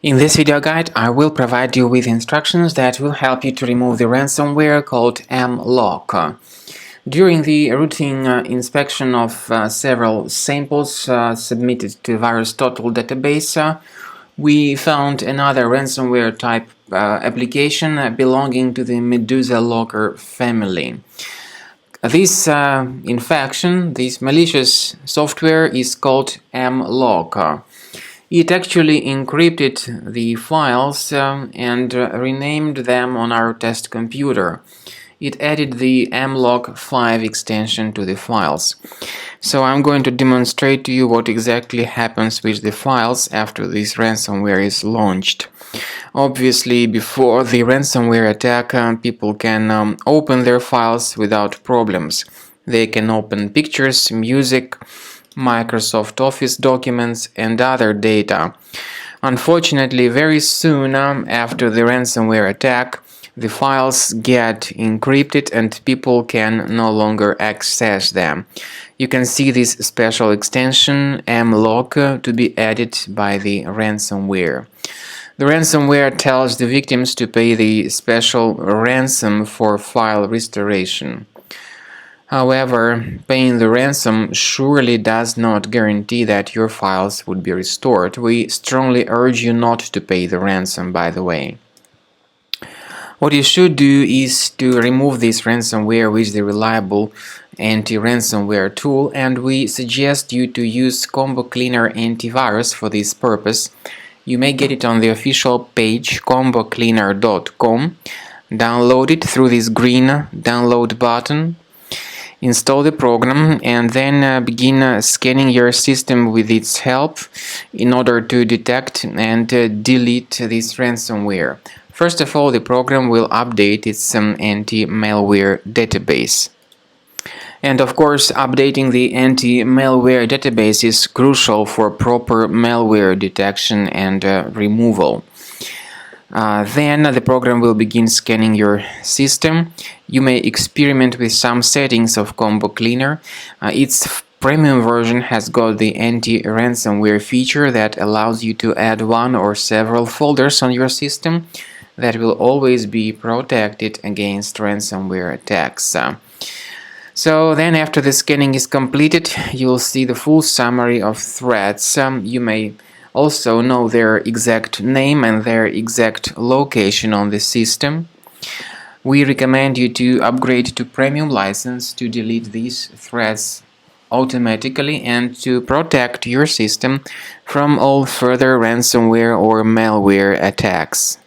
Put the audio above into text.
In this video guide, I will provide you with instructions that will help you to remove the ransomware called Mlock. During the routine inspection of several samples submitted to VirusTotal database, we found another ransomware type application belonging to the Medusa Locker family. This infection, this malicious software is called Mlock. It actually encrypted the files and renamed them on our test computer. It added the mlock5 extension to the files. So I'm going to demonstrate to you what exactly happens with the files after this ransomware is launched. Obviously, before the ransomware attack, people can open their files without problems. They can open pictures, music, Microsoft Office documents and other data. Unfortunately, very soon after the ransomware attack, the files get encrypted and people can no longer access them. You can see this special extension mlock to be added by the ransomware. The ransomware tells the victims to pay the special ransom for file restoration. However, paying the ransom surely does not guarantee that your files would be restored. We strongly urge you not to pay the ransom, by the way. What you should do is to remove this ransomware with the reliable anti-ransomware tool, and we suggest you to use Combo Cleaner antivirus for this purpose. You may get it on the official page combocleaner.com. Download it through this green download button. Install the program and then begin scanning your system with its help in order to detect and delete this ransomware. First of all, the program will update its anti-malware database. And of course, updating the anti-malware database is crucial for proper malware detection and removal. Then the program will begin scanning your system. You may experiment with some settings of Combo Cleaner. Its premium version has got the anti-ransomware feature that allows you to add one or several folders on your system that will always be protected against ransomware attacks. So then after the scanning is completed, you will see the full summary of threats. You may also know their exact name and their exact location on the system. We recommend you to upgrade to premium license to delete these threats automatically and to protect your system from all further ransomware or malware attacks.